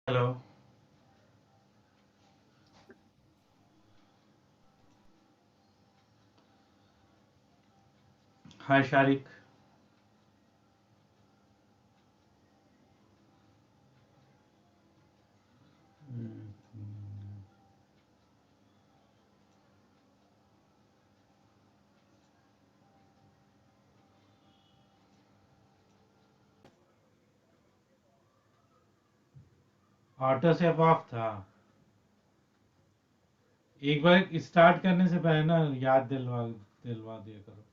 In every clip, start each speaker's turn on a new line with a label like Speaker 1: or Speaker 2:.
Speaker 1: Hello. Hi Shariq. Auto save of था। एक बार start करने से पहले ना याद दिलवा दिलवा दिया करो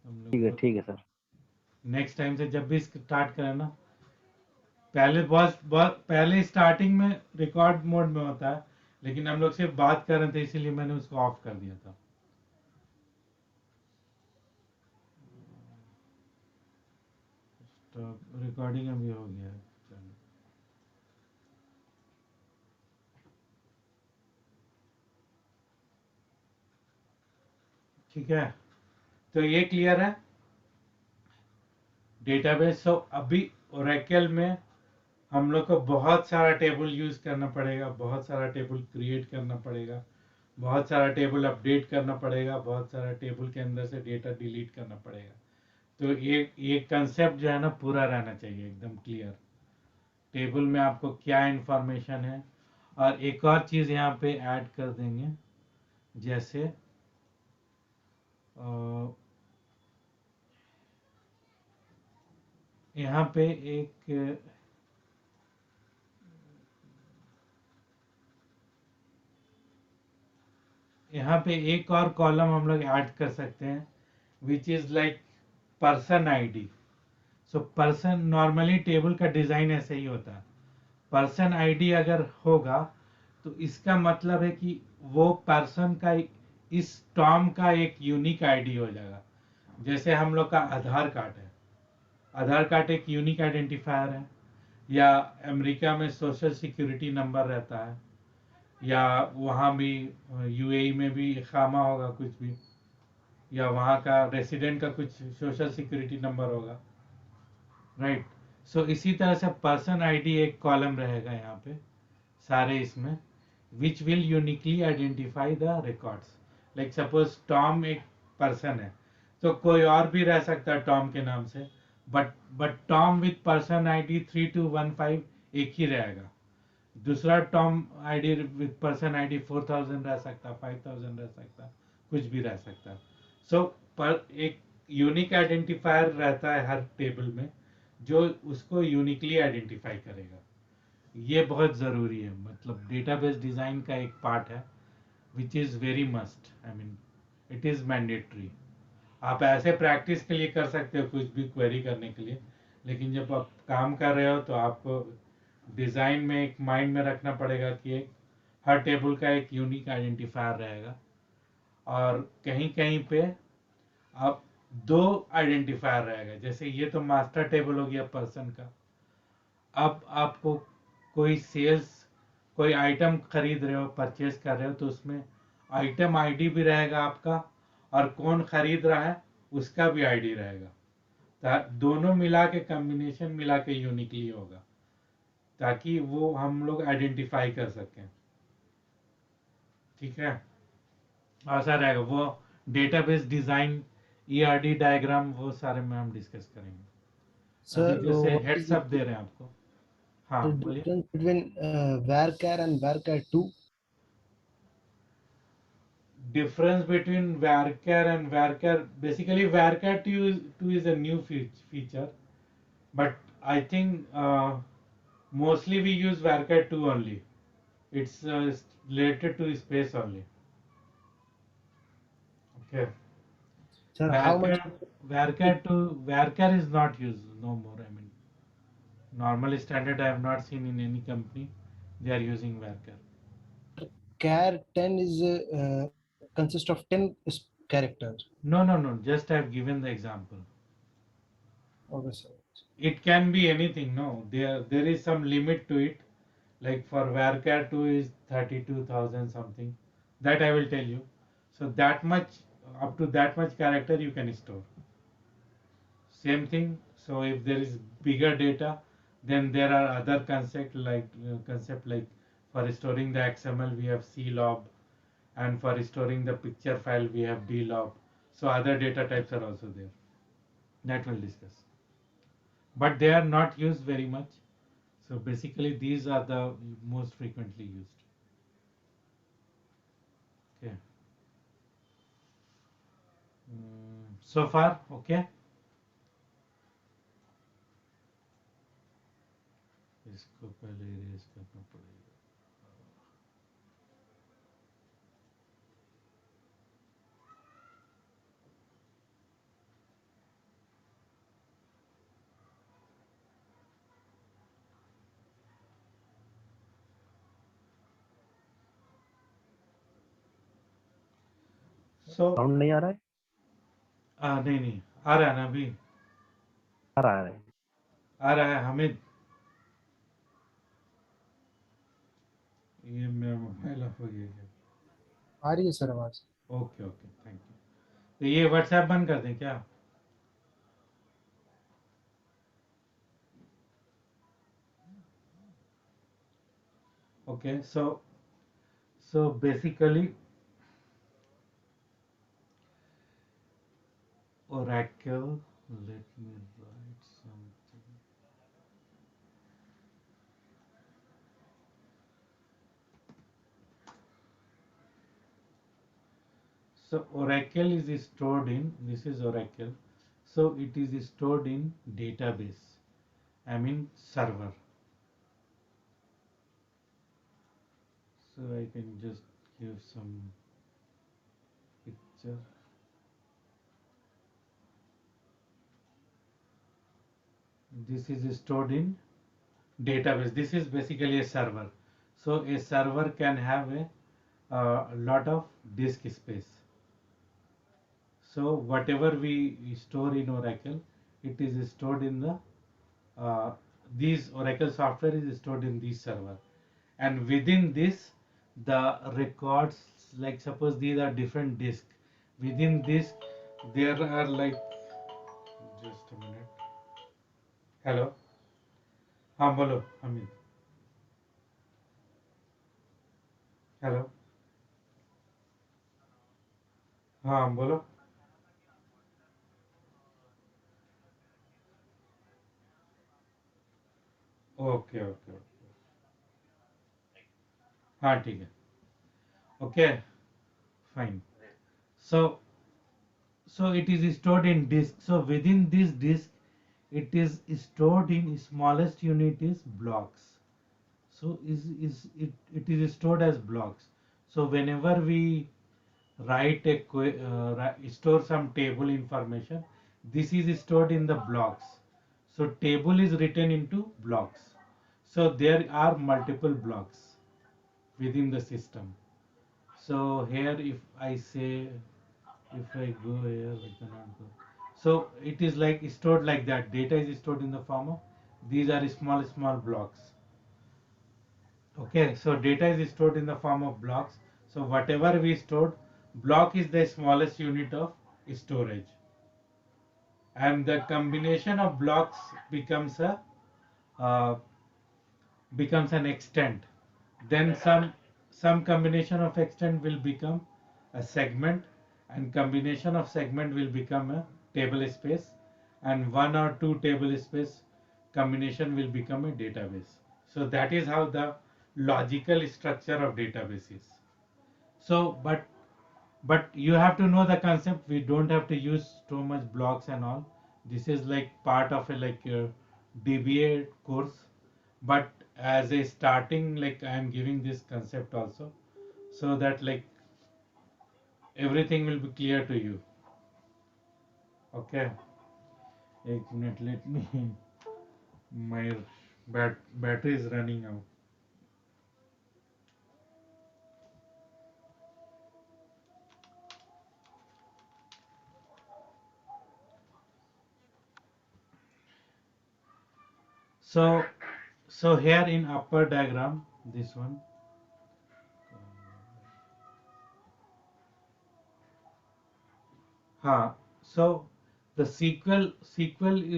Speaker 1: हम लोग को।
Speaker 2: ठीक है सर।
Speaker 1: नेक्स्ट टाइम से जब भी स्टार्ट करें ना, पहले बहुत बहुत पहले स्टार्टिंग में रिकॉर्ड मोड में होता है, लेकिन हम लोग सिर्फ बात कर रहे थे इसीलिए मैंने उसको ऑफ कर दिया था। तो रिकॉर्डिंग अभी हो गया है। चलो, ठीक है। तो ये क्लियर है डेटाबेस। सो अभी ओरेकल में हम लोग को बहुत सारा टेबल यूज करना पड़ेगा, बहुत सारा टेबल क्रिएट करना पड़ेगा, बहुत सारा टेबल अपडेट करना पड़ेगा, बहुत सारा टेबल के अंदर से डेटा डिलीट करना पड़ेगा। तो ये कंसेप्ट जो है ना पूरा रहना चाहिए, एकदम क्लियर। टेबल में आपको क्या इंफॉर्मेशन है। और एक और चीज़ यहाँ पे ऐड कर देंगे, जैसे यहाँ पे एक यहाँ पे एक और कॉलम हम लोग ऐड कर सकते हैं, which is like person ID. So person normally table का डिजाइन ऐसे ही होता है। पर्सन आईडी अगर होगा तो इसका मतलब है कि वो पर्सन का इस टॉम का एक यूनिक आईडी हो जाएगा। जैसे हम लोग का आधार कार्ड है, आधार कार्ड एक यूनिक आइडेंटिफायर है, या अमेरिका में सोशल सिक्योरिटी नंबर रहता है, या वहाँ भी यूएई में भी खामा होगा कुछ भी, या वहाँ का रेसिडेंट का कुछ सोशल सिक्योरिटी नंबर होगा, राइट। सो इसी तरह से पर्सन आईडी एक कॉलम रहेगा यहाँ पे सारे इसमें, which will uniquely identify the records. Like suppose Tom एक पर्सन है, तो कोई और भी रह सकता है टॉम के नाम से, but Tom with person ID 3215 एक ही रहेगा। दूसरा Tom ID with person ID 4000 रह सकता, 5000 रह सकता, कुछ भी रह सकता। सो पर एक यूनिक आइडेंटिफायर रहता है हर टेबल में, जो उसको यूनिकली आइडेंटिफाई करेगा। ये बहुत ज़रूरी है, मतलब डेटाबेस डिज़ाइन का एक पार्ट है, which is very must, I mean it is mandatory. आप ऐसे प्रैक्टिस के लिए कर सकते हो कुछ भी क्वेरी करने के लिए, लेकिन जब आप काम कर रहे हो तो आपको डिज़ाइन में एक माइंड में रखना पड़ेगा कि एक हर टेबल का एक यूनिक आइडेंटिफायर रहेगा। और कहीं कहीं पे आप दो आइडेंटिफायर रहेगा, जैसे ये तो मास्टर टेबल हो गया पर्सन का। अब आपको कोई सेल्स, कोई आइटम खरीद रहे हो, परचेज कर रहे हो, तो उसमें आइटम आईडी भी रहेगा आपका, और कौन खरीद रहा है उसका भी आईडी रहेगा। दोनों मिला के कॉम्बिनेशन मिला के यूनिकली होगा, ताकि वो हम लोग आइडेंटिफाई कर सकें। ठीक है, ऐसा रहेगा वो। डेटाबेस डिजाइन, ईआरडी डायग्राम, वो सारे में हम डिस्कस करेंगे। अभी
Speaker 2: Sir,
Speaker 1: जैसे
Speaker 2: what is
Speaker 1: heads
Speaker 2: the
Speaker 1: up दे रहे हैं आपको। हाँ बोलिए।
Speaker 2: difference between varchar and varchar 2?
Speaker 1: Difference between varchar and varchar, basically varchar 2 is a new feature, but I think mostly we use varchar 2 only. It's related to space only. Okay.
Speaker 2: Sir, how much?
Speaker 1: Varchar is not used no more. I mean, normal standard I have not seen in any company they are using varchar.
Speaker 2: Char 10 is consists of 10 characters.
Speaker 1: No, just I have given the example.
Speaker 2: Okay, sir.
Speaker 1: It can be anything. No, there is some limit to it. Like for varchar 2 is 32,000 something, that I will tell you. So that much, up to that much character you can store. Same thing. So if there is bigger data, Then there are other concept like for storing the XML we have CLOB, and for storing the picture file we have DLOB. So other data types are also there that we'll discuss, but they are not used very much. So basically these are the most frequently used. Okay. So far okay. इसको पहले erase करना पड़ेगा. So
Speaker 3: sound नहीं आ रहा है?
Speaker 1: नहीं नहीं आ रहा है ना अभी.
Speaker 3: आ रहा है.
Speaker 1: आ रहा है हामिद. ये मेरा मोबाइल ऑफ हो गया क्या?
Speaker 2: आ रही है सर आवाज.
Speaker 1: Okay okay thank you. तो ये व्हाट्सएप बंद कर दें क्या? Okay, so basically Oracle, let me write something. So Oracle is stored in, this is Oracle, so it is stored in database, I mean server. So I can just give some picture. This is stored in database. This is basically a server. So a server can have a lot of disk space. So whatever we store in Oracle, it is stored in the these Oracle software is stored in this server, and within this the records, like suppose these are different disk. Within this there are like, just a minute. Hello. हाँ बोलो Amit. Hello. हाँ बोलो. Okay okay okay. हाँ ठीक है. Okay fine. So it is stored in disk. So within this disk it is stored in smallest unit is blocks. So it is stored as blocks. So whenever we write store some table information, this is stored in the blocks. So table is written into blocks. So there are multiple blocks within the system. So here if I say, if I go here I cannot go. So it is like stored like that. Data is stored in the form of, these are small blocks. Okay, so data is stored in the form of blocks. So whatever we stored, block is the smallest unit of storage, and the combination of blocks uh, becomes an extent. Then some combination of extent will become a segment, and combination of segment will become a table space, and one or two table space combination will become a database. So that is how the logical structure of database is. So but you have to know the concept. We don't have to use so much blocks and all. This is like part of a like a DBA course, but as a starting, like I am giving this concept also, so that like everything will be clear to you. Okay, एक minute, let me my battery is running out. So here in upper diagram, this one. So the SQL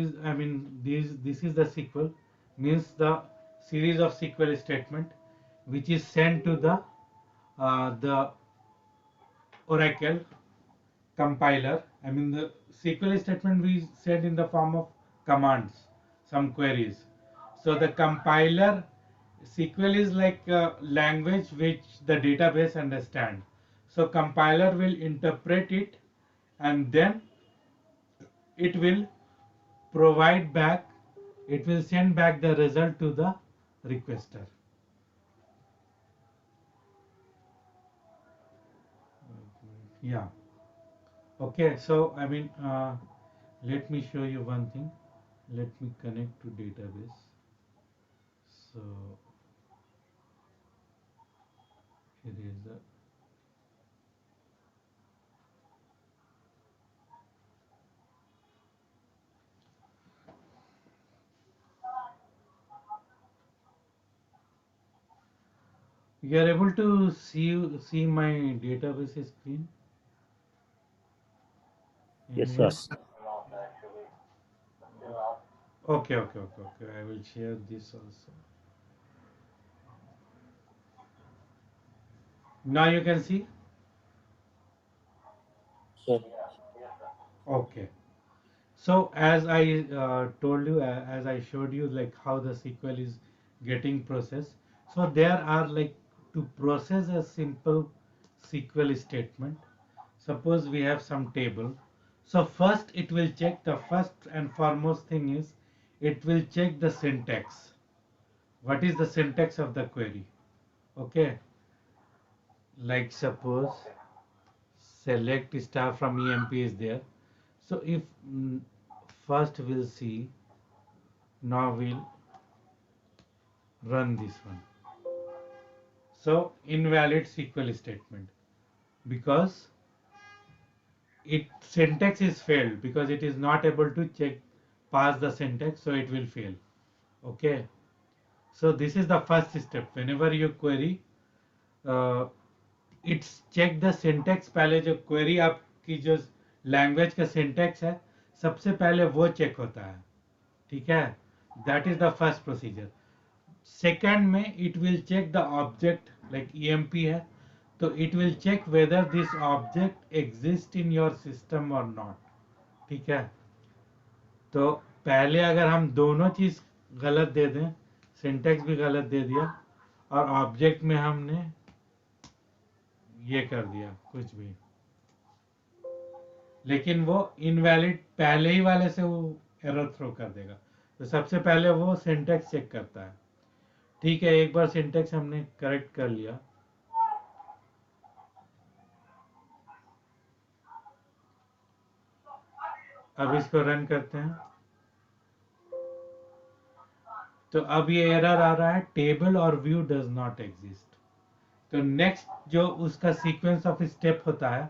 Speaker 1: is, I mean, this is the SQL. means the series of SQL statement which is sent to the Oracle compiler. I mean the SQL statement we send in the form of commands, some queries. So the compiler, SQL is like a language which the database understand. So compiler will interpret it and then it will provide back, it will send back the result to the requester. Yeah. Okay. So I mean, let me show you one thing. Let me connect to database. So here is the you are able to see my database screen
Speaker 3: Yes,
Speaker 1: anywhere?
Speaker 3: sir.
Speaker 2: Yes, sir.
Speaker 1: Okay. I will share this also. Now you can see.
Speaker 3: Sir.
Speaker 1: Okay. So as I told you, as I showed you, like how the SQL is getting processed. So there are like to process a simple SQL statement. Suppose we have some table. So first it will check, the first and foremost thing is it will check the syntax. What is the syntax of the query? Okay. Like suppose select star from EMP is there. So if first we'll see, now we'll run this one. So invalid SQL statement because it syntax is failed because it is not able to check pass the syntax, so it will fail. Okay. So this is the first step. Whenever you query, uh, it's check the syntax. पहले जो query आपकी जो language का syntax है सबसे पहले वो check होता है. ठीक है. That is the first procedure. Second में it will check the object like EMP है तो it will check whether this object exists in your system or not. ठीक है. तो पहले अगर हम दोनों चीज गलत दे दें, सिंटेक्स भी गलत दे दिया और ऑब्जेक्ट में हमने ये कर दिया कुछ भी, लेकिन वो इनवैलिड पहले ही वाले से वो एरर थ्रो कर देगा. तो सबसे पहले वो सिंटेक्स चेक करता है. ठीक है, एक बार सिंटेक्स हमने करेक्ट कर लिया. अब इसको रन करते हैं. तो अब ये एरर आ रहा है टेबल और व्यू डज नॉट एग्जिस्ट. तो नेक्स्ट जो उसका सीक्वेंस ऑफ स्टेप होता है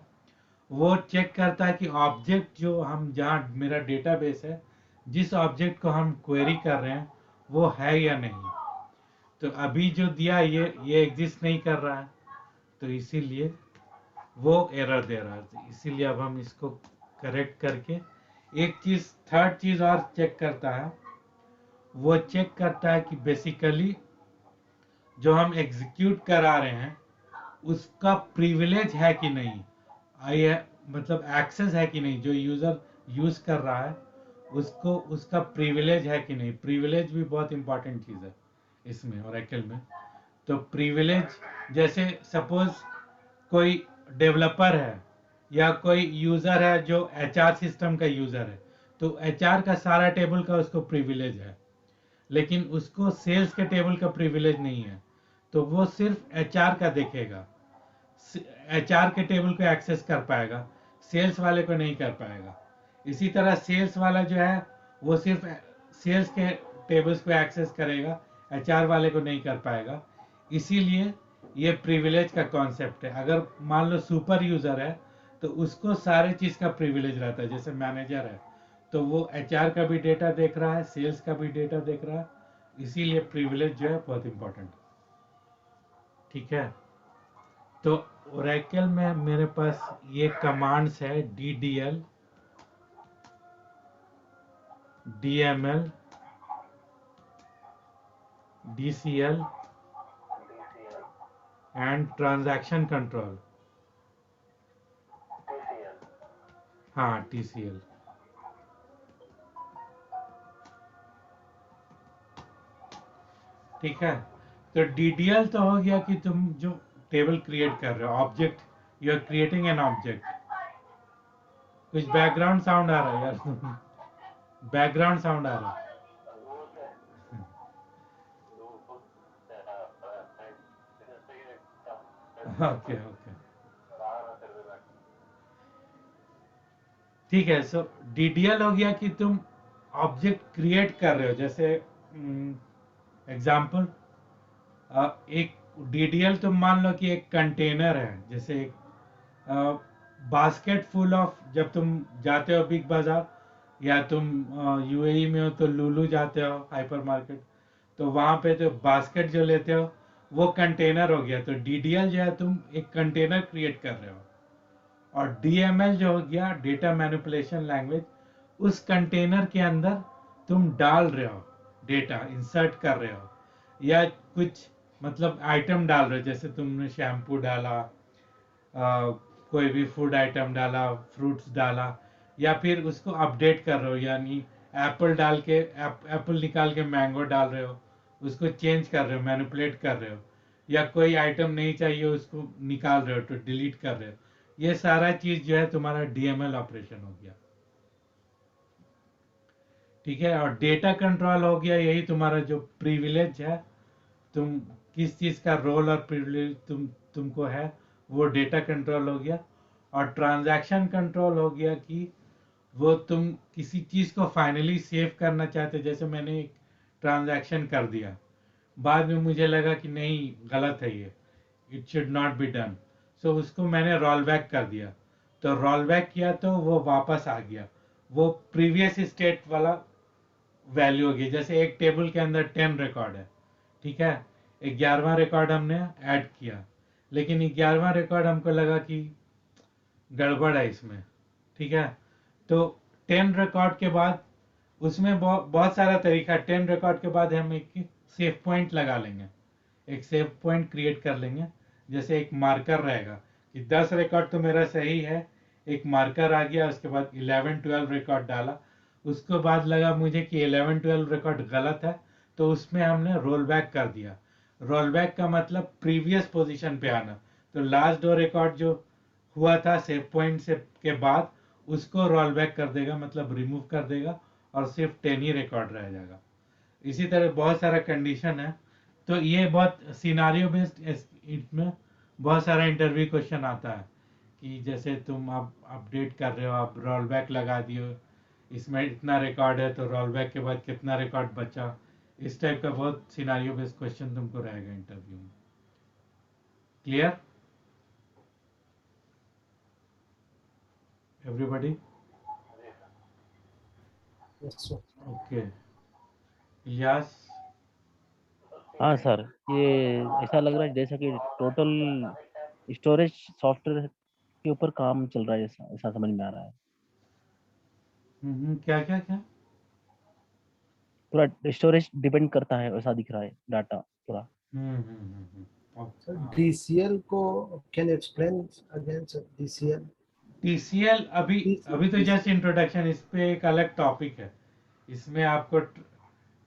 Speaker 1: वो चेक करता है कि ऑब्जेक्ट जो हम जहाँ मेरा डेटाबेस है जिस ऑब्जेक्ट को हम क्वेरी कर रहे हैं वो है या नहीं. तो अभी जो दिया ये एग्जिस्ट नहीं कर रहा है तो इसीलिए वो एरर दे रहा है. इसीलिए अब हम इसको करेक्ट करके एक चीज थर्ड चीज और चेक करता है. वो चेक करता है कि बेसिकली जो हम एग्जीक्यूट करा रहे हैं उसका प्रिविलेज है कि नहीं. आई मतलब एक्सेस है कि नहीं, जो यूजर यूज कर रहा है उसको उसका प्रिविलेज है कि नहीं. प्रिविलेज भी बहुत इंपॉर्टेंट चीज है इसमें ओरेकल में. तो प्रिविलेज जैसे सपोज कोई डेवलपर है या कोई यूजर है जो एचआर सिस्टम का यूजर है तो एचआर का सारा टेबल का उसको प्रिविलेज है, लेकिन उसको सेल्स के टेबल का प्रिविलेज नहीं है तो वो सिर्फ एचआर का देखेगा, एचआर के टेबल को एक्सेस कर पाएगा, सेल्स वाले को नहीं कर पाएगा. इसी तरह सेल्स वाला जो है वो सिर्फ सेल्स के टेबल्स को एक्सेस करेगा, एचआर वाले को नहीं कर पाएगा. इसीलिए ये प्रिविलेज का कॉन्सेप्ट है. अगर मान लो सुपर यूजर है तो उसको सारे चीज का प्रिविलेज रहता है. जैसे मैनेजर है तो वो एचआर का भी डेटा देख रहा है, सेल्स का भी डेटा देख रहा है. इसीलिए प्रिविलेज जो है बहुत इंपॉर्टेंट. ठीक है. तो ओरेकल में मेरे पास ये कमांड्स है DDL, DML, DCL and transaction control. हाँ, TCL. ठीक है. तो DDL तो हो गया कि तुम जो टेबल क्रिएट कर रहे हो, object, you are creating an object. कुछ बैकग्राउंड साउंड आ रहा है यार. बैकग्राउंड साउंड आ रहा है. Okay okay. ठीक है. सो DDL हो गया कि तुम ऑब्जेक्ट क्रिएट कर रहे हो. जैसे एग्जाम्पल, एक DDL तुम मान लो कि एक कंटेनर है. जैसे एक बास्केट फुल ऑफ, जब तुम जाते हो बिग बाजार या तुम UAE में हो तो लुलु जाते हो, हाइपर मार्केट, तो वहां पे तो बास्केट जो लेते हो वो कंटेनर हो गया. तो DDL जो है, तुम एक कंटेनर क्रिएट कर रहे हो. और DML जो हो गया, डेटा मैनिपुलेशन लैंग्वेज, उस कंटेनर के अंदर तुम डाल रहे हो, डेटा इंसर्ट कर रहे हो, या कुछ मतलब आइटम डाल रहे हो. जैसे तुमने शैम्पू डाला, कोई भी फूड आइटम डाला, फ्रूट्स डाला, या फिर उसको अपडेट कर रहे हो, यानी एप्पल डाल के एप्पल निकाल के मैंगो डाल रहे हो, उसको चेंज कर रहे हो, मैनिपुलेट कर रहे हो, या कोई आइटम नहीं चाहिए उसको निकाल रहे हो तो डिलीट कर रहे हो. ये सारा चीज जो है तुम्हारा DML ऑपरेशन हो गया. ठीक है. और डेटा कंट्रोल हो गया, यही तुम्हारा जो प्रिविलेज है, तुम किस चीज का रोल और प्रिविलेज तुमको है, वो डेटा कंट्रोल हो गया. और ट्रांजैक्शन कंट्रोल हो गया कि वो तुम किसी चीज को फाइनली सेव करना चाहते. जैसे मैंने एक ट्रांजैक्शन कर दिया, बाद में मुझे लगा कि नहीं, गलत है ये, it should not be done, so उसको मैंने रोल बैक कर दिया. तो रोल बैक किया तो वो वापस आ गया, वो प्रीवियस स्टेट वाला वैल्यू होगी. जैसे एक टेबल के अंदर 10 रिकॉर्ड है, ठीक है, 11वां रिकॉर्ड हमने ऐड किया, लेकिन 11वां रिकॉर्ड हमको लगा कि गड़बड़ है इसमें. ठीक है. तो 10 रिकॉर्ड के बाद उसमें बहुत सारा तरीका. 10 रिकॉर्ड के बाद हम एक सेव पॉइंट लगा लेंगे, एक सेव पॉइंट क्रिएट कर लेंगे. जैसे एक मार्कर रहेगा कि 10 रिकॉर्ड तो मेरा सही है, एक मार्कर आ गया, उसके बाद 11-12 रिकॉर्ड डाला, उसके बाद लगा मुझे कि 11-12 रिकॉर्ड गलत है, तो उसमें हमने रोल बैक कर दिया. रोल बैक का मतलब प्रीवियस पोजीशन पे आना. तो लास्ट 2 रिकॉर्ड जो हुआ था सेव पॉइंट से के बाद, उसको रोल बैक कर देगा, मतलब रिमूव कर देगा, और सिर्फ 10 ही रिकॉर्ड रह जाएगा. इसी तरह बहुत सारा कंडीशन है. तो ये बहुत सिनारियो बेस्ड, इसमें बहुत सारा इंटरव्यू क्वेश्चन आता है कि जैसे तुम आप अपडेट कर रहे हो, आप रोल बैक लगा दियो, इसमें इतना रिकॉर्ड है तो रोल बैक के बाद कितना रिकॉर्ड बचा. इस टाइप का बहुत सिनारियो बेस्ड क्वेश्चन तुमको रहेगा इंटरव्यू में. Clear everybody?
Speaker 2: Yes, sir.
Speaker 1: Okay. Ilyas.
Speaker 3: हाँ सर, ये ऐसा लग रहा है जैसा कि टोटल स्टोरेज सॉफ्टवेयर के ऊपर काम चल रहा है, ऐसा ऐसा समझ में आ रहा है.
Speaker 1: क्या क्या क्या?
Speaker 3: पूरा स्टोरेज डिपेंड करता है, ऐसा दिख रहा है डाटा पूरा.
Speaker 2: Sir,
Speaker 1: हाँ.
Speaker 2: DCL को can you explain again, sir? DCL.
Speaker 1: TCL अभी
Speaker 2: TCL.
Speaker 1: अभी तो जस्ट इंट्रोडक्शन, इस पे एक अलग टॉपिक है. इसमें आपको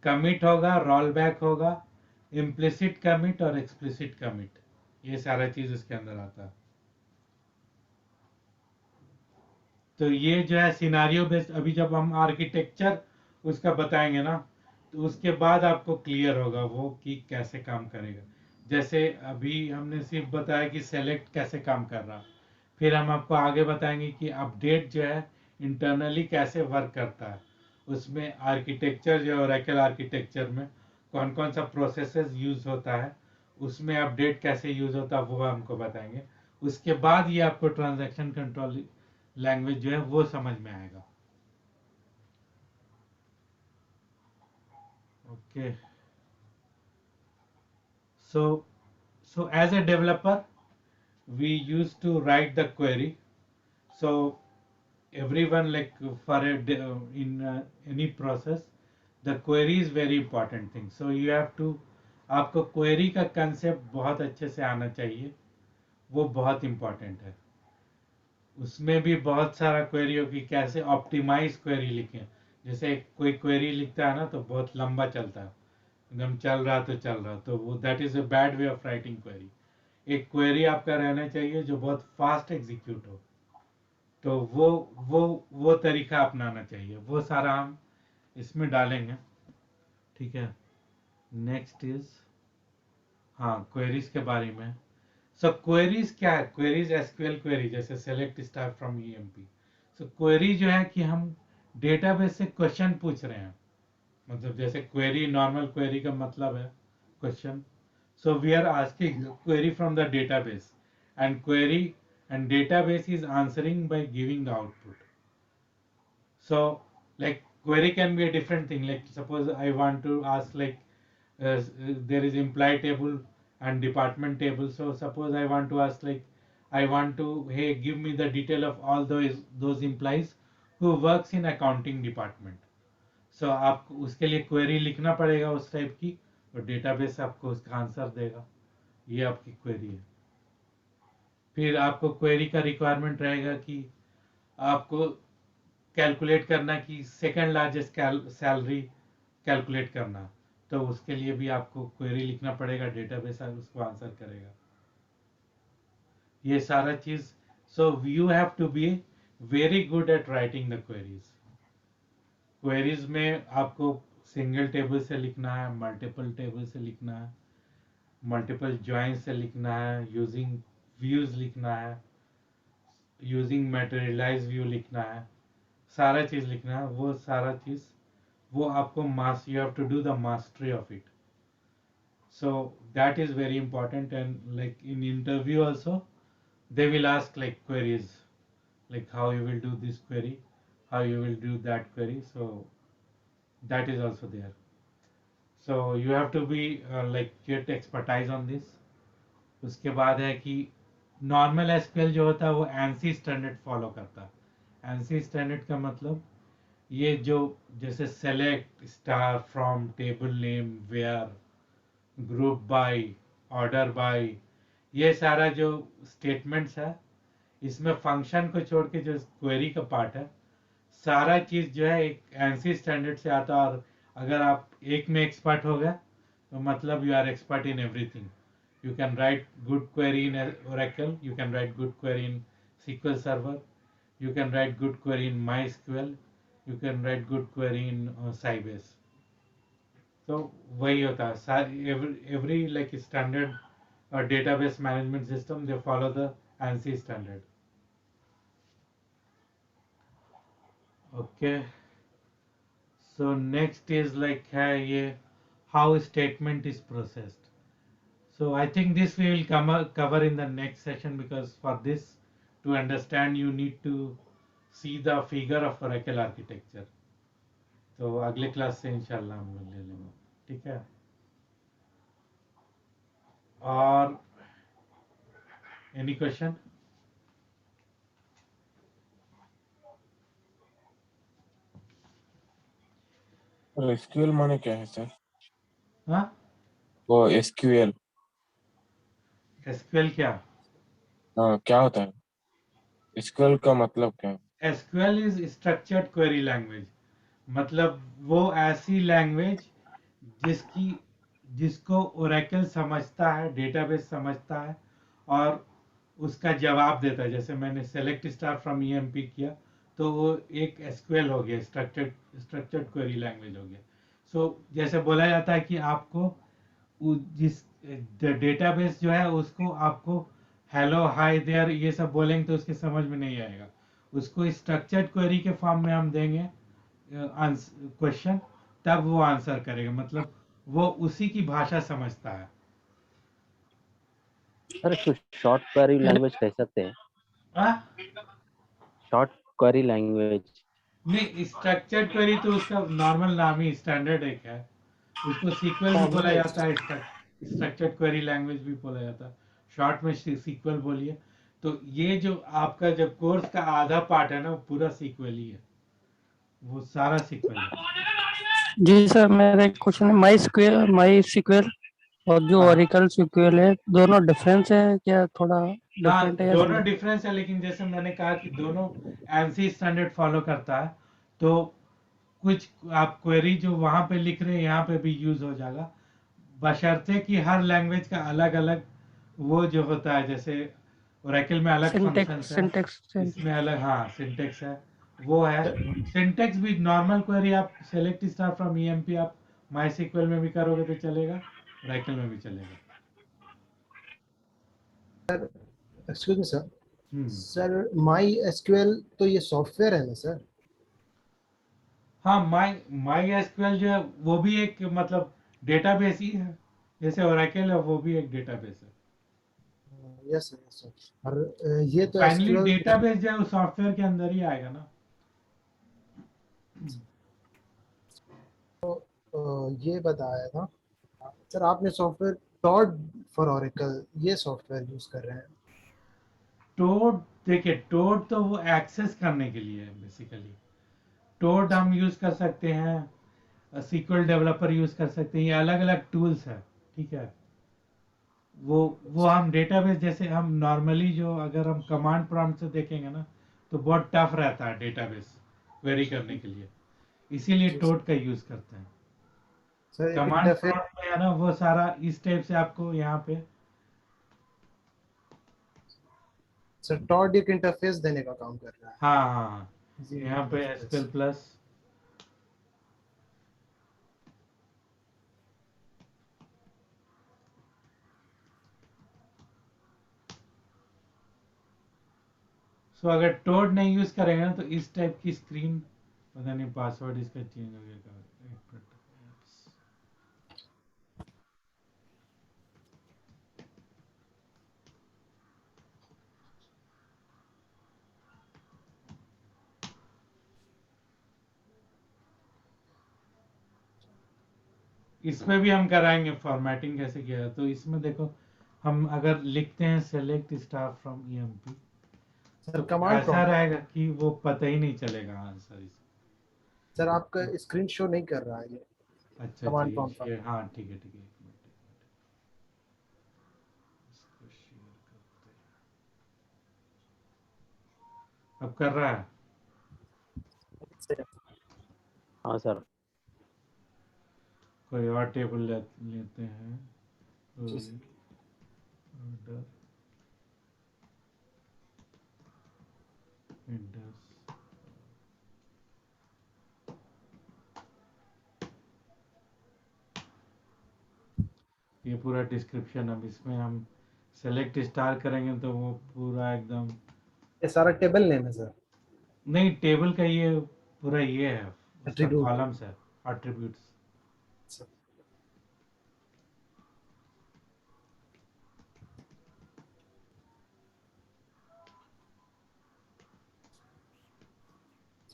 Speaker 1: कमिट होगा, रोल बैक होगा, इम्प्लिसिट कमिट और एक्सप्लिसिट कमिट, ये सारा चीज इसके अंदर आता है. तो ये जो है सिनारियो बेस्ड. अभी जब हम आर्किटेक्चर उसका बताएंगे ना, तो उसके बाद आपको क्लियर होगा वो कि कैसे काम करेगा. जैसे अभी हमने सिर्फ बताया कि सेलेक्ट कैसे काम कर रहा, फिर हम आपको आगे बताएंगे कि अपडेट जो है इंटरनली कैसे वर्क करता है. उसमें आर्किटेक्चर जो है, ओरेकल आर्किटेक्चर में कौन कौन सा प्रोसेसेस यूज होता है, उसमें अपडेट कैसे यूज होता है, वो हमको बताएंगे. उसके बाद ये आपको ट्रांजैक्शन कंट्रोल लैंग्वेज जो है वो समझ में आएगा. Okay. so so as a developer we used to write the query. So everyone, like for in any process, the query is very important thing. So you have to आपको query का concept बहुत अच्छे से आना चाहिए, वो बहुत important है। उसमें भी बहुत सारा क्वेरी होगी, कैसे ऑप्टिमाइज क्वेरी लिखें। जैसे कोई क्वेरी लिखता है ना तो बहुत लंबा चलता है, एकदम चल रहा तो चल रहा, तो वो that is a bad way of writing query. एक क्वेरी आपका रहना चाहिए जो बहुत फास्ट एग्जीक्यूट हो, तो वो तरीका अपनाना चाहिए। वो सारा हम इसमें डालेंगे, ठीक है। नेक्स्ट इज, हाँ, क्वेरीज के बारे में। सो क्वेरीज क्या है? क्वेरीज एसक्यूएल क्वेरी, जैसे select star from EMP. So query जो है कि हम डेटाबेस से क्वेश्चन पूछ रहे हैं, मतलब जैसे क्वेरी, नॉर्मल क्वेरी का मतलब है question. So we are asking query from the database, and query and database is answering by giving the output. So like query can be a different thing. Like suppose I want to ask like there is employee table and department table. So suppose I want to ask like I want to, hey, give me the detail of all those employees who works in accounting department. So आप उसके लिए query लिखना पड़ेगा उस type की, और database आपको उसका आंसर देगा। ये आपकी क्वेरी है। फिर आपको क्वेरी का रिक्वायरमेंट रहेगा कि आपको कैलकुलेट करना कि सेकंड लार्जेस्ट सैलरी कैलकुलेट करना, तो उसके लिए भी आपको क्वेरी लिखना पड़ेगा, डेटाबेस उसको आंसर करेगा। ये सारा चीज, so you have to be very good at writing the queries. Queries में आपको सिंगल टेबल से लिखना है, मल्टीपल टेबल से लिखना है, मल्टीपल ज्वाइन से लिखना है, यूजिंग व्यूज लिखना है, यूजिंग मटेरियलाइज व्यू लिखना है, सारा चीज लिखना है। वो सारा चीज वो आपको you have to do the mastery of it. So that is very important, and like in interview also they will ask like queries, like how you will do this query, how you will do that query. So that is also there. So you have to be like get expertise on this. उसके बाद है कि normal SQL जो होता है वो NC standard follow करता है। एनसी स्टैंडर्ड का मतलब ये जो जैसे select star from table name where group by order by, ये सारा जो स्टेटमेंट्स है, इसमें फंक्शन को छोड़ के जो क्वेरी का पार्ट है, सारा चीज जो है एक एनसी स्टैंडर्ड से आता है। और अगर आप एक में एक्सपर्ट हो गए तो मतलब you are expert in everything. You can write good query in Oracle, you can write good query in SQL Server, you can write good query in MySQL, you can write good query in Sybase. So वही होता है, every like standard database management system, they follow the ANSI standard. Okay, so next is like है ये how statement is processed. So I think this we will cover in the next session, because for this to understand you need to see the figure of Oracle architecture. तो अगले class से इंशाल्लाह हम लोग ले लेंगे, ठीक है। और एनी क्वेश्चन?
Speaker 4: एसक्यूएल माने क्या है सर?
Speaker 1: हाँ,
Speaker 4: वो एसक्यूएल
Speaker 1: एसक्यूएल क्या?
Speaker 4: क्या होता है? एसक्यूएल का मतलब क्या है?
Speaker 1: SQL is structured query language, मतलब वो ऐसी लैंग्वेज जिसको ओरेकल समझता है, डेटाबेस समझता है और उसका जवाब देता है। जैसे मैंने सेलेक्ट स्टार फ्रॉम ईएमपी किया, तो वो एक एसक्यूएल हो गया, स्ट्रक्चर्ड क्वेरी लैंग्वेज हो गया। सो जैसे बोला जाता है कि आपको जिस डेटाबेस जो है उसको आपको हेलो हाय देयर ये सब बोलेंगे तो उसके समझ में नहीं आएगा। उसको स्ट्रक्चर्ड क्वेरी के फॉर्म में हम देंगे क्वेश्चन, तब वो आंसर करेगा, मतलब वो उसी की भाषा समझता है।
Speaker 3: सर इसको शॉर्ट क्वेरी लैंग्वेज कह सकते हैं? शॉर्ट क्वेरी लैंग्वेज
Speaker 1: नहीं, स्ट्रक्चर्ड क्वेरी तो उसका नॉर्मल नाम ही स्टैंडर्ड एक है, उसको सीक्वल भी बोला जाता है, स्ट्रक्चर्ड क्वेरी लैंग्वेज भी बोला जाता है, शॉर्ट में सीक्वल बोलिए। तो ये जो आपका जब कोर्स का आधा पार्ट है ना, वो पूरा सीक्वल ही है, वो सारा सीक्वल है।
Speaker 5: जी सर, मेरा एक क्वेश्चन है, माई स्क्वेल और जो
Speaker 1: हाँ
Speaker 5: ओरेकल SQL है दोनों डिफरेंस है क्या, थोड़ा
Speaker 1: हाँ,
Speaker 5: डिफरेंट है या
Speaker 1: दोनों
Speaker 5: सिमिलर?
Speaker 1: डिफरेंस है, लेकिन जैसे मैंने कहा कि दोनों एनसी स्टैंडर्ड फॉलो करता है। तो कुछ आप क्वेरी जो वहां पे लिख रहे हैं यहाँ पे भी यूज हो जाएगा, बशर्ते कि हर लैंग्वेज का अलग अलग वो जो होता है। जैसे ओरेकल में अलग फंक्शंस
Speaker 5: सिंटेक्स
Speaker 1: है,
Speaker 5: सिंटेक्स
Speaker 1: इसमें अलग, हाँ, सिंटेक्स है, वो है। सिंटेक्स भी नॉर्मल क्वेरी आप सेलेक्ट स्टार फ्रॉम ईएमपी आप माई सीक्वल में भी करोगे तो चलेगा, ओरेकल में भी चलेगा।
Speaker 2: Excuse me sir.
Speaker 1: Hmm
Speaker 2: sir my SQL तो ये सॉफ्टवेयर है ना सर?
Speaker 1: हाँ, माई माई एसक्यूएल जो है वो भी एक मतलब डेटाबेस ही है, जैसे ओरेकल है वो भी एक डेटाबेस है।
Speaker 2: Yes sir, yes sir. और ये तो
Speaker 1: फाइनली
Speaker 2: एसक्यूएल
Speaker 1: डेटाबेस जो है वो सॉफ्टवेयर के अंदर ही आएगा ना।
Speaker 2: ये बताया था सर आपने, सॉफ्टवेयर टॉड फॉर ओरेकल ये सॉफ्टवेयर यूज कर रहे हैं।
Speaker 1: टोड, देखिए टोड तो वो एक्सेस करने के लिए है बेसिकली। टोड हम यूज कर सकते हैं, सीक्वल डेवलपर यूज कर सकते हैं, ये अलग अलग टूल्स है, ठीक है। वो हम डेटाबेस, जैसे हम नॉर्मली जो अगर हम कमांड प्रॉम्प्ट से देखेंगे ना तो बहुत टफ रहता है डेटाबेस क्वेरी करने के लिए, इसीलिए
Speaker 2: जी सर।
Speaker 1: टोड का यूज करते हैं।
Speaker 2: सर
Speaker 1: कमांड
Speaker 2: इंटरफेस,
Speaker 1: प्रॉम्प्ट में है ना वो सारा इस टाइप से आपको यहाँ पे,
Speaker 2: सर टॉड एक इंटरफेस देने का काम कर रहा है।
Speaker 1: हाँ हाँ हाँ,
Speaker 2: जी
Speaker 1: यहाँ पे
Speaker 2: इंटरफेस।
Speaker 1: SQL plus. सो अगर टोड नहीं यूज करेंगे ना तो इस टाइप की स्क्रीन, पता नहीं पासवर्ड इसका चेंज हो गया क्या। एक मिनट। इसमें भी हम कराएंगे फॉर्मेटिंग कैसे किया है। तो इसमें देखो, हम अगर लिखते हैं select star from EMP
Speaker 2: sir
Speaker 1: तो
Speaker 2: कमांड
Speaker 1: ऐसा
Speaker 2: प्रॉम्प्ट,
Speaker 1: रहेगा कि वो पता ही नहीं चलेगा आंसर इस।
Speaker 2: सर आपका स्क्रीन शो नहीं कर रहा है ये
Speaker 1: अच्छा अच्छा,
Speaker 2: कमांड
Speaker 1: ये
Speaker 2: प्रॉम्प्ट।
Speaker 1: शेयर, हाँ ठीक है ठीक है, एक मिनट एक मिनट, इसको शेयर करते हैं। अब कर रहा है।
Speaker 3: हाँ सर।
Speaker 1: कोई और टेबल लेते हैं।
Speaker 2: जी सर।
Speaker 1: ऑर्डर इंडेक्स, ये पूरा डिस्क्रिप्शन, अब इसमें हम सेलेक्ट स्टार करेंगे तो वो पूरा एकदम,
Speaker 2: ये सारा टेबल नेम है सर,
Speaker 1: नहीं टेबल का ये पूरा ये है, उसका
Speaker 2: एट्रीब्यूट।
Speaker 1: कॉलम्स है, एट्रीब्यूट्स।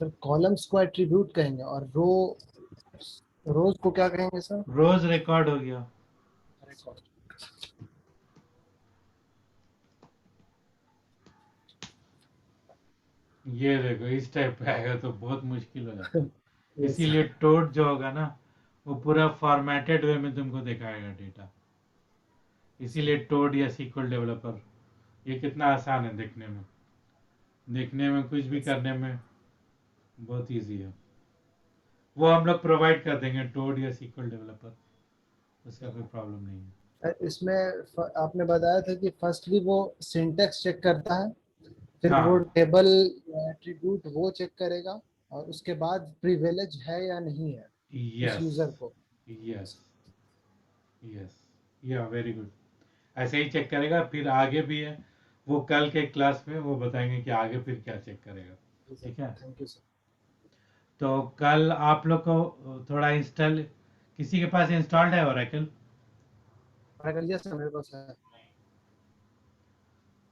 Speaker 2: सर कॉलम्स को एट्रीब्यूट कहेंगे और रोज को क्या कहेंगे सर?
Speaker 1: रोज रिकॉर्ड हो गया।
Speaker 2: रिकॉर्ड।
Speaker 1: ये देखो इस टाइप पे आएगा तो बहुत मुश्किल हो जाता है।
Speaker 2: यस
Speaker 1: इसीलिए
Speaker 2: सर।
Speaker 1: टोड जो होगा ना वो पूरा फॉर्मेटेड वे में तुमको दिखाएगा डेटा। इसीलिए टोड या सीक्वल डेवलपर ये कितना आसान है देखने में, देखने में कुछ भी करने में बहुत इजी है। वो हम लोग प्रोवाइड कर देंगे टोड या सीक्वल डेवलपर, उसका कोई प्रॉब्लम नहीं है।
Speaker 2: इसमें आपने बताया था कि फर्स्टली वो सिंटेक्स चेक करता है, फिर वो
Speaker 1: हाँ,
Speaker 2: टेबल एट्रीब्यूट वो चेक करेगा, और उसके बाद प्रिविलेज है या नहीं है उस
Speaker 1: यस
Speaker 2: यूजर को।
Speaker 1: यस यस, या वेरी गुड, ऐसे ही चेक करेगा। फिर आगे भी है, वो कल के क्लास में वो बताएंगे कि आगे फिर क्या चेक करेगा, ठीक है।
Speaker 2: Thank you sir.
Speaker 1: तो कल आप लोग को थोड़ा इंस्टॉल, किसी के पास इंस्टॉल्ड है ओरेकल?
Speaker 2: अगर यस सर मेरे पास है,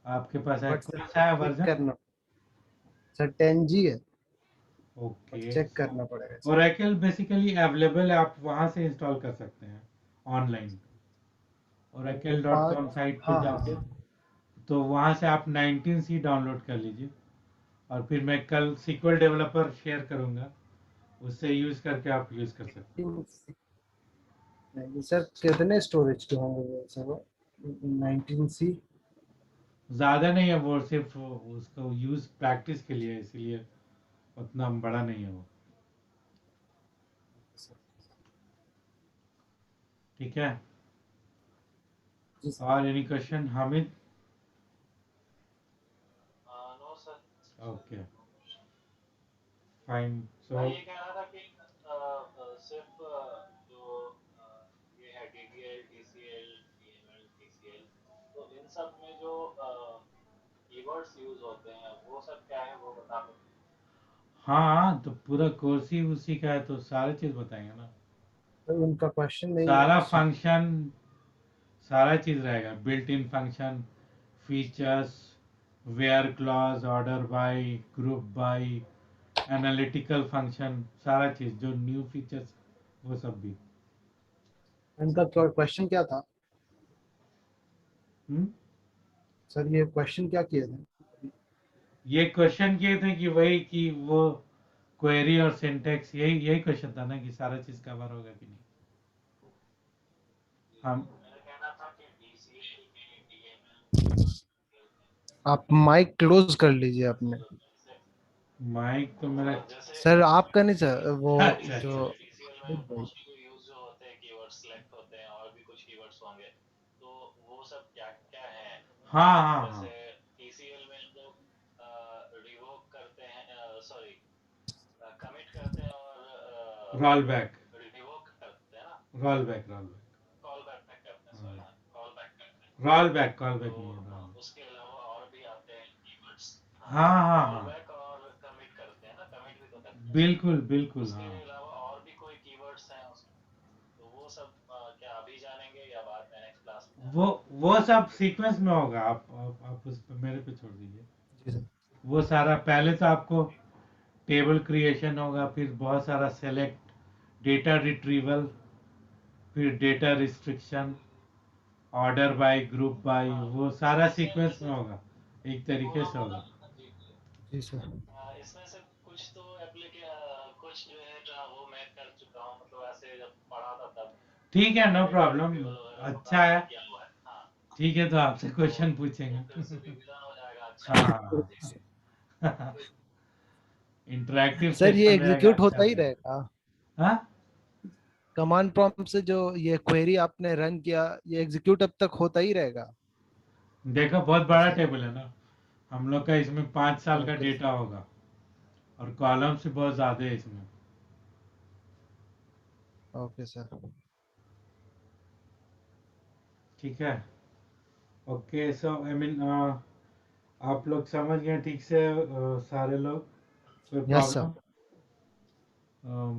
Speaker 1: आपके पास है,
Speaker 2: बट सर
Speaker 1: कौन सा है
Speaker 2: चेक
Speaker 1: वर्जन?
Speaker 2: करना, सर 10G है, बट
Speaker 1: ओके,
Speaker 2: चेक करना पड़ेगा सर।
Speaker 1: ओरेकल बेसिकली अवेलेबल है, आप वहां से इंस्टॉल कर सकते हैं ऑनलाइन,
Speaker 2: तो पाँच,
Speaker 1: oracle.com साइट पे
Speaker 2: हाँ हाँ
Speaker 1: जाके।
Speaker 2: हाँ।
Speaker 1: तो वहां से आप 19C डाउनलोड कर लीजिए, और फिर मैं कल सीक्वल डेवलपर शेयर करूंगा, उससे यूज करके आप यूज कर सकते
Speaker 2: नहीं सर, कितने स्टोरेज के होंगे वैसे वो? 19C?
Speaker 1: ज्यादा नहीं है, वो सिर्फ उसको यूज प्रैक्टिस के लिए है, इसीलिए उतना बड़ा नहीं है वो। ठीक है,
Speaker 2: जी सर।
Speaker 1: और any question Hamid?
Speaker 6: No sir.
Speaker 1: Okay fine. So
Speaker 6: मैं ये कह रहा था कि सिर्फ जो ये है DDL, DCL, DML, TCL, तो इन सब में जो कीवर्ड्स यूज होते हैं वो सब क्या है, वो बता दो।
Speaker 1: हाँ, तो पूरा कोर्स ही उसी का है, तो सारी चीज बताएंगे ना।
Speaker 2: तो उनका क्वेश्चन नहीं
Speaker 1: सारा
Speaker 2: है।
Speaker 1: फंक्शन, सारा चीज रहेगा, built in function, features, where clause, order by, group by, analytical function, सारा चीज जो न्यू फीचर्स, वो सब भी।
Speaker 2: इनका क्वेश्चन क्या था
Speaker 1: हम्म,
Speaker 2: सर? ये क्वेश्चन क्या किए थे?
Speaker 1: ये क्वेश्चन किए थे कि वही कि वो क्वेरी और सिंटेक्स, यही यही क्वेश्चन था ना कि सारा चीज कवर होगा कि नहीं। हम
Speaker 6: मेरा कहना था कि DCL में, DML
Speaker 2: आप माइक क्लोज कर लीजिए अपने।
Speaker 6: जैसे
Speaker 1: माइक तो मेरा
Speaker 6: जैसे
Speaker 2: सर आपका नहीं सर, वो
Speaker 1: अच्छा
Speaker 2: जो
Speaker 1: अच्छा।
Speaker 6: DCL में मोस्टली यूज जो होते हैं कीवर्ड सेलेक्ट होते हैं, और भी कुछ कीवर्ड्स होंगे, तो वो सब क्या क्या है?
Speaker 1: हाँ हाँ
Speaker 6: जैसे
Speaker 1: हाँ,
Speaker 6: TCL में हम लोग रिवोक करते हैं, सॉरी कमिट करते हैं, और
Speaker 1: रोल बैक,
Speaker 6: रिवोक करते हैं ना,
Speaker 1: roll back, roll back,
Speaker 6: call back करते हैं, सॉरी हाँ, कॉल बैक करते हैं।
Speaker 1: रोल बैक, कॉल
Speaker 6: तो
Speaker 1: बैक नहीं है, रोल।
Speaker 6: उसके अलावा और भी आते हैं कीवर्ड्स। हाँ,
Speaker 1: हाँ हाँ
Speaker 6: कॉल
Speaker 1: हाँ,
Speaker 6: बैक और कमिट करते हैं ना, कमिट भी तो करते हैं उसमें।
Speaker 1: बिल्कुल बिल्कुल
Speaker 6: उसके
Speaker 1: हाँ।
Speaker 6: अलावा और भी कोई कीवर्ड्स हैं उसमें, तो वो सब क्या अभी जानेंगे या बाद में नेक्स्ट क्लास में
Speaker 1: वो
Speaker 6: जानेंगे?
Speaker 1: वो सब सीक्वेंस में होगा, आप उस पे मेरे पे छोड़ दीजिए।
Speaker 2: जी सर।
Speaker 1: वो सारा पहले तो आपको टेबल क्रिएशन होगा, फिर बहुत सारा सेलेक्ट, डेटा रिट्रीवल, फिर data restriction, order by, group bye,
Speaker 6: हाँ,
Speaker 1: वो सारा
Speaker 6: इसमें
Speaker 1: सीक्वेंस में
Speaker 6: से
Speaker 1: होगा, एक तरीके
Speaker 6: थोड़ा
Speaker 1: से
Speaker 6: मोड़ा,
Speaker 1: होगा।
Speaker 6: जी जी,
Speaker 2: जी सर।
Speaker 6: इसमें से कुछ तो कुछ जो है वो मैं कर चुका हूँ, मतलब ऐसे जब पढ़ा था तब
Speaker 1: ठीक है, नो
Speaker 6: डेटा
Speaker 1: प्रॉब्लम,
Speaker 6: रिट्रीवल वगैरह तो
Speaker 1: अच्छा
Speaker 6: तब
Speaker 1: है।
Speaker 6: मैंने किया हुआ है। हाँ,
Speaker 1: ठीक है, तो आपसे
Speaker 6: तो
Speaker 1: क्वेश्चन
Speaker 6: वो
Speaker 1: पूछेंगे।
Speaker 6: फिर से रिवीजन हो जाएगा, अच्छा रहेगा।
Speaker 1: हाँ,
Speaker 6: जी जी।
Speaker 1: इंटरेक्टिव
Speaker 2: सर ये
Speaker 1: सेशन रहेगा,
Speaker 2: एग्जीक्यूट
Speaker 1: अच्छा
Speaker 2: होता ही
Speaker 1: रहेगा।
Speaker 2: रहेगा?
Speaker 1: हाँ,
Speaker 2: कमांड प्रॉम्प्ट से जो ये क्वेरी आपने रन किया, ये एग्जीक्यूट अब तक होता ही रहेगा?
Speaker 1: देखो बहुत बड़ा
Speaker 2: सर
Speaker 1: टेबल है ना, हम लोग का इसमें 5 साल का
Speaker 2: ओके
Speaker 1: डेटा होगा, और कॉलम्स भी बहुत ज्यादा है इसमें।
Speaker 2: Okay sir.
Speaker 1: ठीक है, ओके, सो आई मीन आप लोग समझ गए ठीक से, सारे लोग? कोई
Speaker 2: yes sir.
Speaker 1: Problem?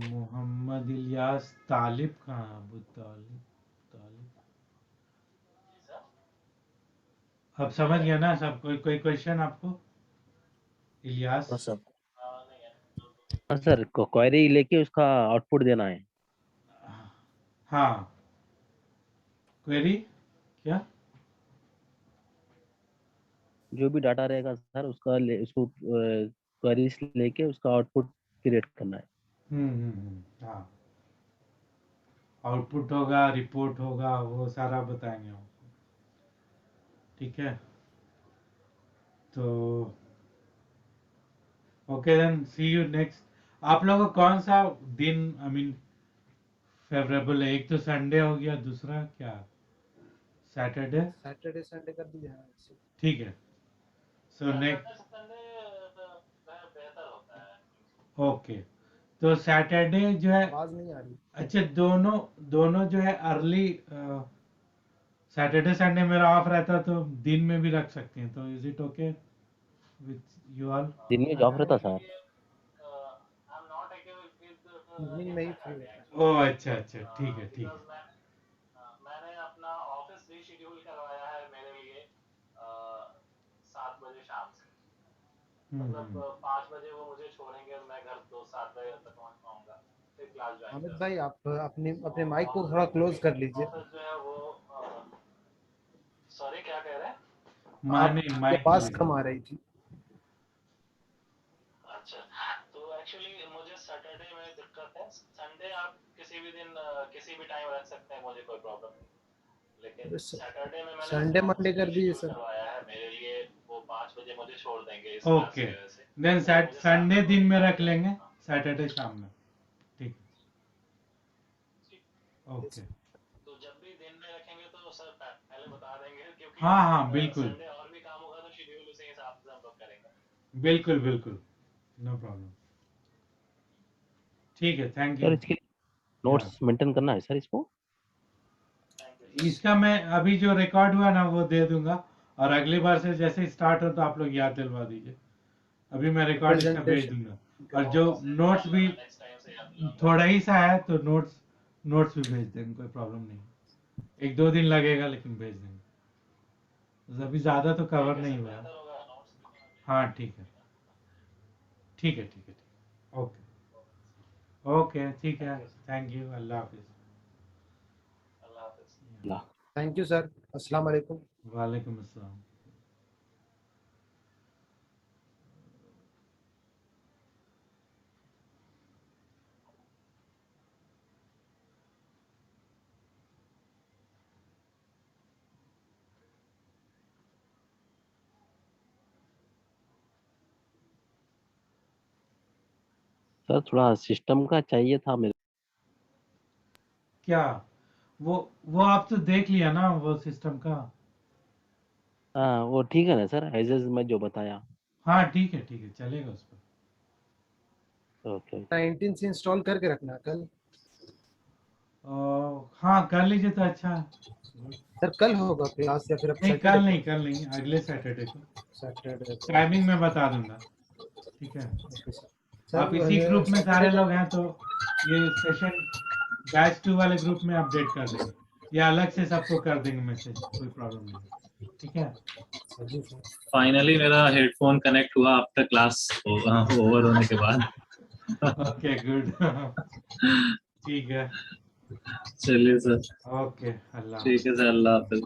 Speaker 1: Mohammad Ilyas Talib कहाँ है? अबू तालिब, तालिब,
Speaker 6: जी सर।
Speaker 1: अब समझ गया ना सब? कोई कोई क्वेश्चन आपको? इलियास,
Speaker 4: हाँ सर।
Speaker 6: नहीं है तो कोई
Speaker 3: हाँ
Speaker 6: क्वेश्चन
Speaker 3: सर,
Speaker 6: नहीं।
Speaker 3: क्वेरी लेके उसका आउटपुट देना है।
Speaker 1: हाँ, क्वेरी क्या?
Speaker 3: जो भी डाटा रहेगा सर, उसको क्वेरीज लेके उसका आउटपुट क्रिएट करना है।
Speaker 1: हाँ, आउटपुट होगा, रिपोर्ट होगा, वो सारा बताएंगे हम। ठीक है, तो okay then, see you next. आप लोगों को कौन सा दिन आई मीन फेवरेबल है? एक तो संडे हो गया, दूसरा क्या, सैटरडे?
Speaker 2: सैटरडे संडे कर दीजिए। हाँ
Speaker 1: ठीक है, सो
Speaker 6: सैटरडे
Speaker 1: नेक्स्ट,
Speaker 6: संडे बेहतर होता है।
Speaker 1: ओके, तो सैटरडे जो है,
Speaker 2: आवाज नहीं आ रही।
Speaker 1: अच्छा, दोनों दोनों जो है अर्ली, सैटरडे संडे मेरा ऑफ रहता है, तो दिन में भी रख सकते हैं, तो is it okay with you all?
Speaker 3: दिन में जॉब
Speaker 6: सैटरडे
Speaker 3: रहता
Speaker 6: के
Speaker 3: सर।
Speaker 6: लिए I am not okay with
Speaker 2: evening में
Speaker 6: इन
Speaker 2: ही फ्री
Speaker 6: सैटरडे
Speaker 2: होता है।
Speaker 6: एक्चुअली,
Speaker 1: ओ अच्छा अच्छा, ठीक है ठीक
Speaker 6: बिकॉज मैंने अपना ऑफिस रीशेड्यूल करवाया है मेरे लिए 7 बजे शाम से,
Speaker 1: है।
Speaker 6: मतलब 5 बजे वो मुझे छोड़ेंगे और मैं घर तो 7 बजे तक पहुंच पाऊंगा, फिर क्लास ज्वाइन
Speaker 2: हामिद
Speaker 6: कर
Speaker 2: भाई,
Speaker 6: सकता
Speaker 2: आप अपने
Speaker 6: हूँ।
Speaker 2: अपने माइक को
Speaker 6: और
Speaker 2: थोड़ा क्लोज
Speaker 6: मेन
Speaker 2: कर लीजिए।
Speaker 6: ऑफिस जो है वो सॉरी क्या कह रहे हैं?
Speaker 1: माने
Speaker 2: आपकी
Speaker 1: माइक
Speaker 2: आवाज
Speaker 1: ले।
Speaker 2: कम आ रही थी।
Speaker 6: अच्छा, तो एक्चुअली मुझे सैटरडे में दिक्कत है, संडे आप किसी भी दिन किसी भी टाइम रख सकते हैं, मुझे कोई प्रॉब्लम नहीं, लेकिन सैटरडे में मैंने
Speaker 2: संडे
Speaker 6: अपना
Speaker 2: मंडे कर दीजिए
Speaker 6: शेड्यूल
Speaker 2: सर।
Speaker 6: करवाया है मेरे लिए, वो 5 बजे मुझे छोड़ देंगे इस क्लास
Speaker 1: ओके,
Speaker 6: की वजह से।
Speaker 1: देन
Speaker 6: तो मुझे
Speaker 1: संडे दिन में रख
Speaker 6: हाँ,
Speaker 1: लेंगे, सैटरडे शाम में। ठीक
Speaker 6: ठीक।
Speaker 1: है, ओके।
Speaker 6: तो जब भी दिन में रखेंगे तो सर पहले बता देंगे, क्योंकि
Speaker 1: हाँ हाँ बिल्कुल
Speaker 6: संडे और भी काम होगा तो शेड्यूल उसी हिसाब से हम लोग करेंगे।
Speaker 1: बिल्कुल बिल्कुल, नो प्रॉब्लम। ठीक है, थैंक
Speaker 3: सर
Speaker 1: यू।
Speaker 3: इसके नोट्स मेंटेन करना है सर इसको।
Speaker 6: Thank you.
Speaker 1: इसका मैं अभी जो रिकॉर्ड हुआ ना वो दे दूंगा, और अगली बार से जैसे स्टार्ट हो तो आप लोग याद दिलवा दीजिए। अभी मैं रिकॉर्ड इसका भेज
Speaker 2: प्रेजेंटेशन
Speaker 1: दूंगा, और जो नोट्स भी
Speaker 6: नेक्स्ट टाइम से याद दिलाऊंगा।
Speaker 1: थोड़ा ही सा है तो नोट्स भी भेज देंगे, कोई प्रॉब्लम नहीं। 1-2 दिन लगेगा लेकिन भेज देंगे, अभी ज्यादा तो कवर नहीं हुआ।
Speaker 6: बेहतर होगा नोट्स भी भेज
Speaker 1: हाँ ठीक है, ठीक है, ठीक है, ठीक है, ओके ओके, ठीक है, थैंक यू, अल्लाह हाफिज।
Speaker 6: अल्लाह हाफिज।
Speaker 3: ला
Speaker 2: थैंक यू सर, अस्सलाम वालेकुम।
Speaker 1: वालेकुम अस्सलाम।
Speaker 3: सर थोड़ा सिस्टम का चाहिए था मेरे।
Speaker 1: क्या वो आप तो देख लिया ना वो सिस्टम का।
Speaker 3: हाँ वो ठीक है ना सर, एज मैं जो बताया।
Speaker 1: हाँ ठीक है, ठीक है, चलेगा उस पर।
Speaker 3: ओके
Speaker 2: 19 से इंस्टॉल करके रखना कल।
Speaker 1: हाँ कर लीजिए तो अच्छा है।
Speaker 2: सर कल होगा क्लास या फिर अब
Speaker 1: नहीं
Speaker 2: सैटरडे को?
Speaker 1: कल नहीं, अगले सैटरडे को।
Speaker 2: सैटरडे को।
Speaker 1: टाइमिंग मैं बता दूंगा, ठीक है।
Speaker 2: Okay sir.
Speaker 1: आप इसी ग्रुप में
Speaker 2: सैटरडे
Speaker 1: सारे
Speaker 2: को
Speaker 1: लोग हैं तो ये सेशन बैच 2 वाले ग्रुप में अपडेट कर देंगे, या अलग से सबको कर देंगे मैसेज, कोई प्रॉब्लम नहीं है, ठीक है।
Speaker 2: जी सर।
Speaker 7: फाइनली मेरा हेडफोन कनेक्ट हुआ आफ्टर क्लास ओवर होने के बाद।
Speaker 1: ओके गुड ठीक है,
Speaker 7: चलिए सर,
Speaker 1: ओके, अल्लाह
Speaker 7: ठीक है सर, अल्लाह हाफिज।